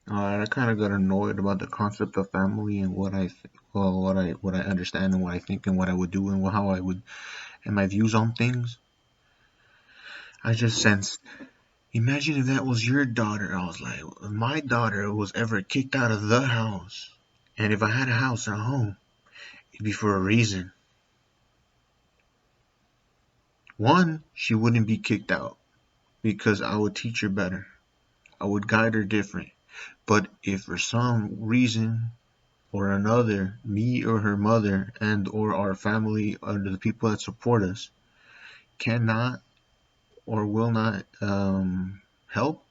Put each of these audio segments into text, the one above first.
I kind of got annoyed about the concept of family and what I understand and what I think and what I would do and how I would and my views on things. I just sensed. Imagine if that was your daughter. I was like, if my daughter was ever kicked out of the house, and if I had a house at home, it'd be for a reason. One, she wouldn't be kicked out because I would teach her better. I would guide her different. But if for some reason or another, me or her mother and or our family or the people that support us cannot or will not help,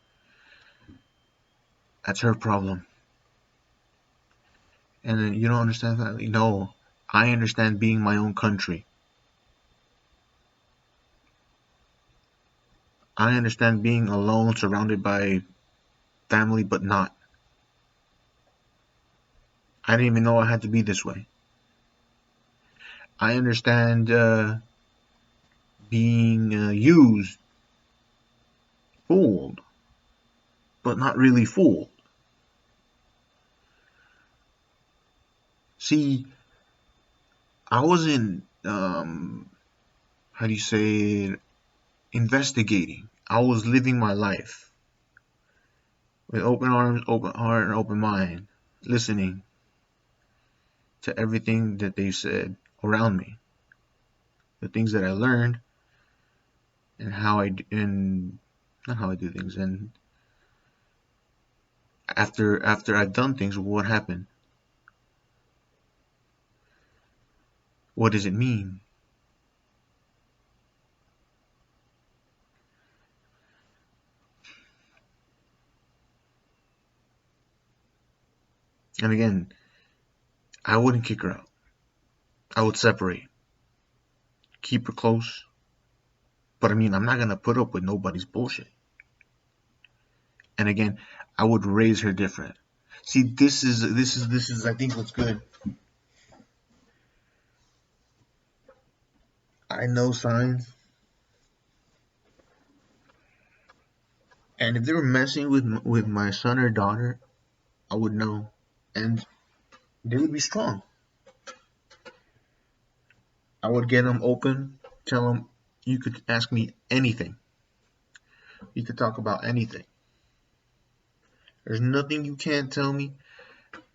that's her problem. And then you don't understand that? No, I understand being my own country. I understand being alone, surrounded by family, but not. I didn't even know I had to be this way. I understand being used, fooled, but not really fooled. See, I wasn't, how do you say it, investigating. I was living my life with open arms, open heart, and open mind, listening to everything that they said around me, the things that I learned, and and not how I do things, and after I've done things, what happened? What does it mean? And again, I wouldn't kick her out. I would separate, keep her close. But I mean, I'm not gonna put up with nobody's bullshit. And again, I would raise her different. See, this is I think what's good. I know signs, and if they were messing with my son or daughter, I would know, and they would be strong. I would get them open, tell them you could ask me anything. You could talk about anything. There's nothing you can't tell me,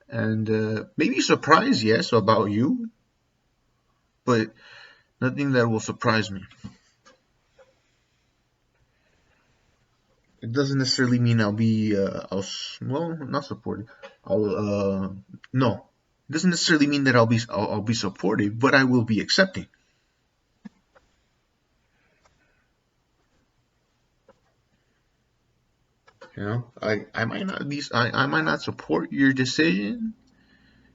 and maybe surprise, yes, about you, but nothing that will surprise me. It doesn't necessarily mean I'll be, well, not supportive. I'll, no. It doesn't necessarily mean that I'll be supportive, but I will be accepting. You know, I might not be, I might not support your decision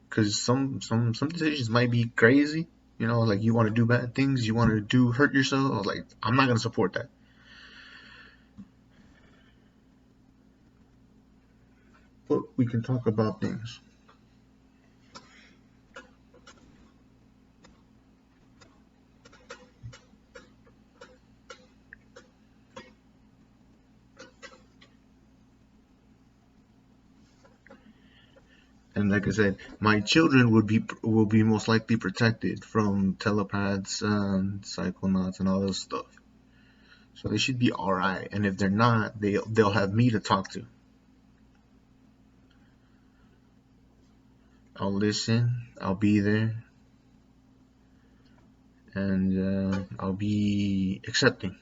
because some decisions might be crazy. You know, like you want to do bad things, you want to do hurt yourself. Like I'm not gonna support that. But we can talk about things. And like I said, my children will be most likely protected from telepaths and psychonauts and all this stuff. So they should be all right. And if they're not, they'll have me to talk to. I'll listen. I'll be there, and I'll be accepting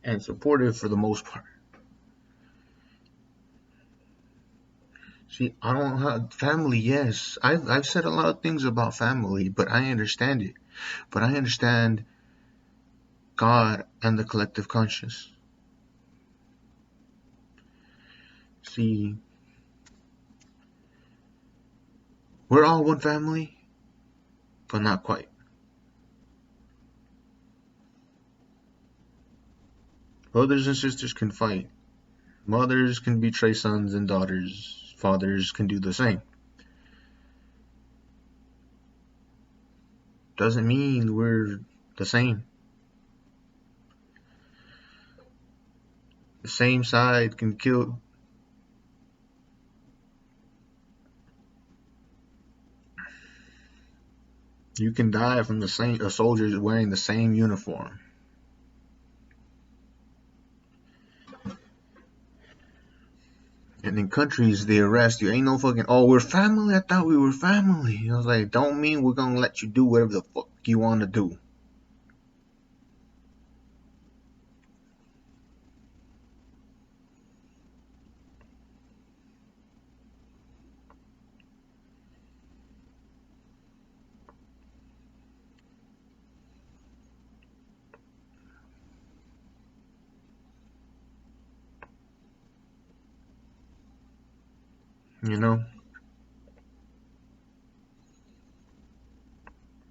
and supportive for the most part. See, I don't have family. Yes, I've said a lot of things about family, but I understand it. But I understand God and the collective conscious. See, we're all one family, but not quite. Brothers and sisters can fight. Mothers can betray sons and daughters. Fathers can do the same. Doesn't mean we're the same. The same side can kill. You can die from the same a soldier wearing the same uniform. And in countries they arrest you. Ain't no fucking, oh, we're family. I thought we were family. I was like, don't mean we're gonna let you do whatever the fuck you want to do. You know.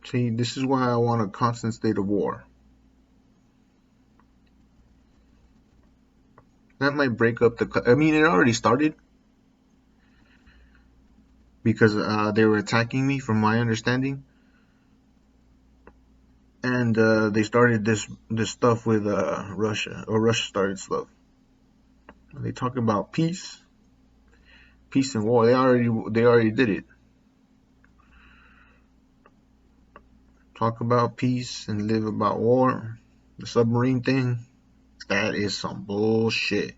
See, this is why I want a constant state of war. That might break up the. I mean, it already started because they were attacking me, from my understanding, and they started this stuff with Russia, or Russia started stuff. They talk about peace and war. They already did it. Talk about peace and live about war. The submarine thing, that is some bullshit.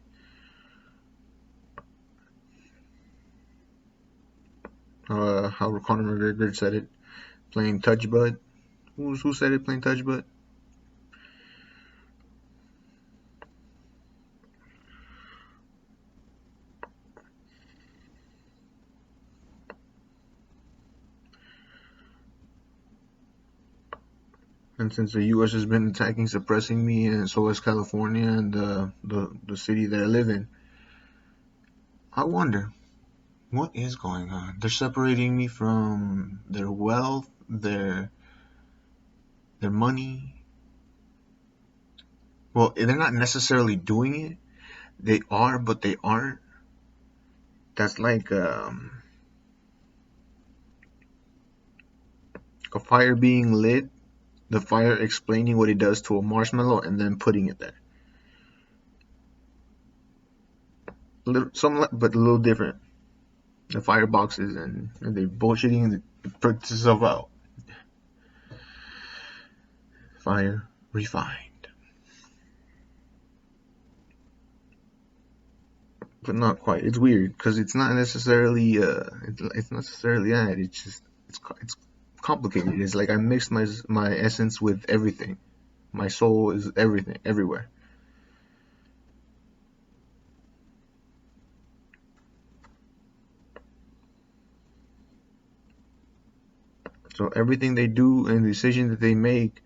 How Conor McGregor said it, playing touch butt. Who said it, playing touch butt? And since the U.S. has been attacking, suppressing me, and so has California and the city that I live in, I wonder what is going on. They're separating me from their wealth, their money. Well, they're not necessarily doing it. They are, but they aren't. That's like a fire being lit, the fire explaining what it does to a marshmallow, and then putting it there. But a little different. The fireboxes and they're bullshitting and it puts itself out. Fire refined, but not quite. It's weird because it's not necessarily it's not necessarily that. It's just it's complicated. It's like I mixed my essence with everything. My soul is everything, everywhere. So everything they do and the decision that they make,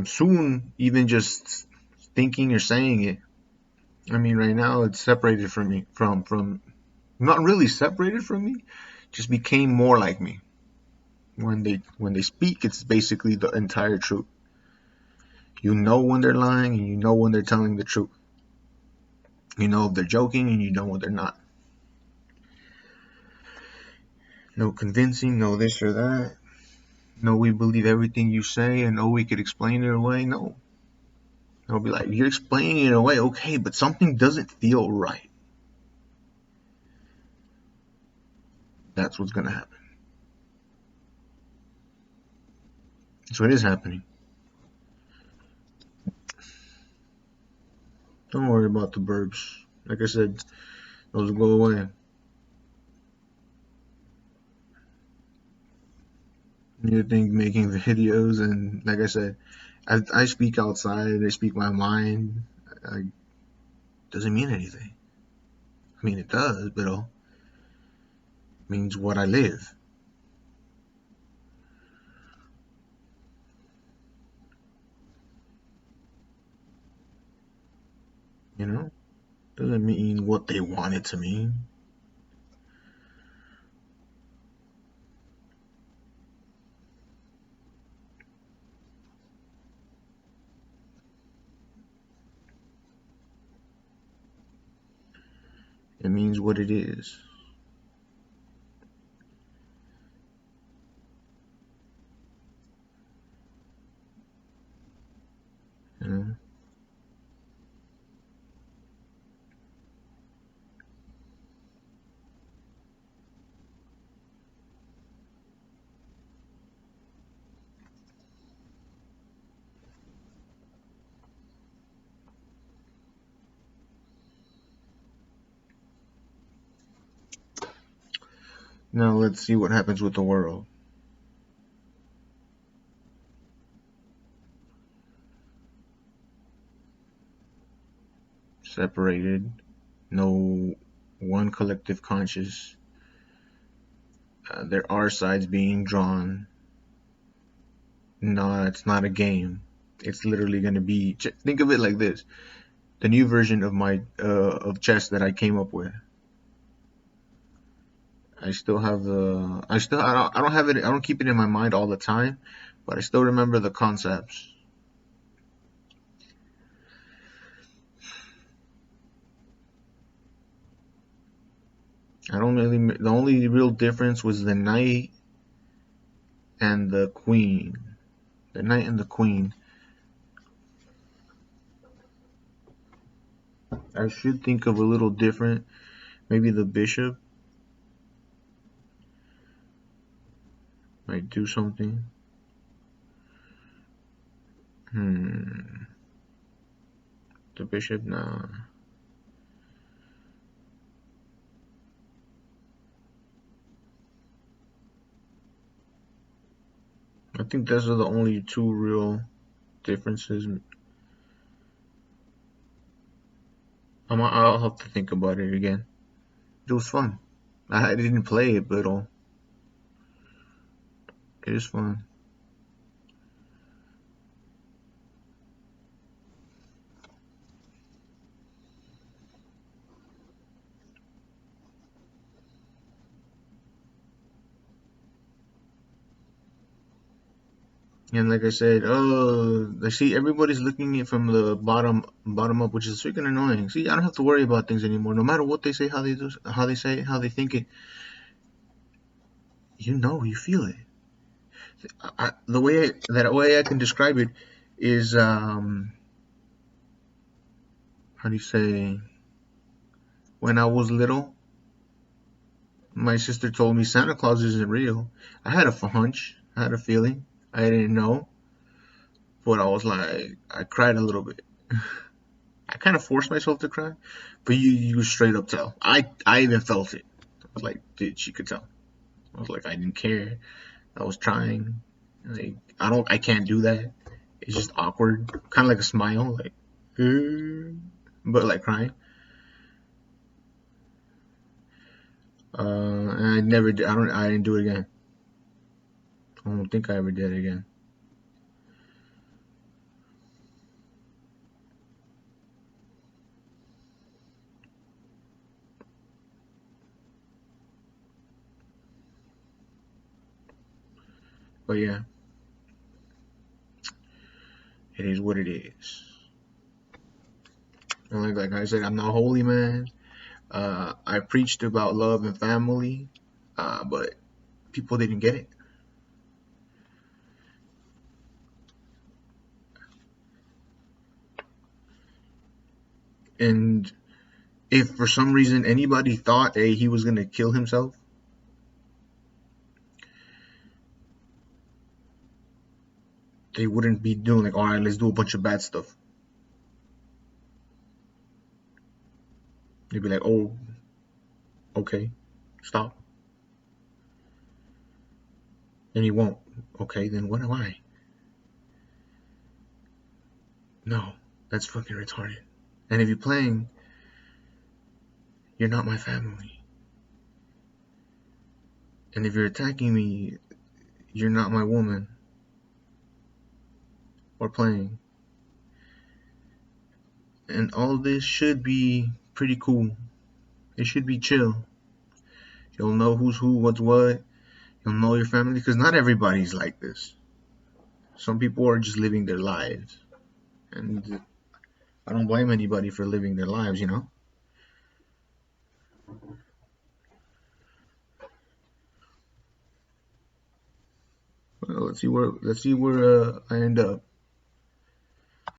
soon, even just thinking or saying it. I mean, right now it's separated from me, from not really separated from me, just became more like me. When they speak, it's basically the entire truth. You know when they're lying, and you know when they're telling the truth. You know if they're joking, and you know when they're not. No convincing, no this or that. No, we believe everything you say, and no, we could explain it away. No, they'll be like, you're explaining it away, okay, but something doesn't feel right. That's what's gonna happen. So it is happening. Don't worry about the burps. Like I said, those will go away. You think making videos, and like I said, I speak outside. I speak my mind. Doesn't mean anything. I mean, it does, but it means what I live. You know, doesn't mean what they want it to mean. It means what it is. You know, Now let's see what happens with the world. Separated, no one collective conscious. There are sides being drawn. No, it's not a game. It's literally going to be. Think of it like this: the new version of my of chess that I came up with. I still have the. I don't have it. I don't keep it in my mind all the time, but I still remember the concepts. I don't really. The only real difference was the knight and the queen. The knight and the queen. I should think of a little different. Maybe the bishop might do something. Hmm. The bishop, nah. I think those are the only two real differences. I'll have to think about it again. It was fun. I didn't play it, but it is fun. And like I said, I see everybody's looking at it from the bottom up, which is freaking annoying. See, I don't have to worry about things anymore. No matter what they say, how they do, how they say it, how they think it, you feel it. The way I can describe it is how do you say? When I was little, my sister told me Santa Claus isn't real. I had a hunch, I had a feeling. I didn't know, but I was like, I cried a little bit. I kind of forced myself to cry, but you straight up tell. I even felt it. I was like, dude, she could tell. I was like, I didn't care. I was trying. Like, I can't do that. It's just awkward, kind of like a smile, like, but like crying. And I never did. I didn't do it again. I don't think I ever did it again. But yeah, it is what it is. And like I said, I'm not holy man. I preached about love and family, but people didn't get it. And if for some reason anybody thought, hey, he was gonna kill himself, they wouldn't be doing like, all right, let's do a bunch of bad stuff. They'd be like, oh, okay, stop. And he won't. Okay, then what am I? No, that's fucking retarded. And if you're playing, you're not my family. And if you're attacking me, you're not my woman. Or playing. And all of this should be pretty cool. It should be chill. You'll know who's who, what's what. You'll know your family because not everybody's like this. Some people are just living their lives. And I don't blame anybody for living their lives, you know? Well, let's see where I end up.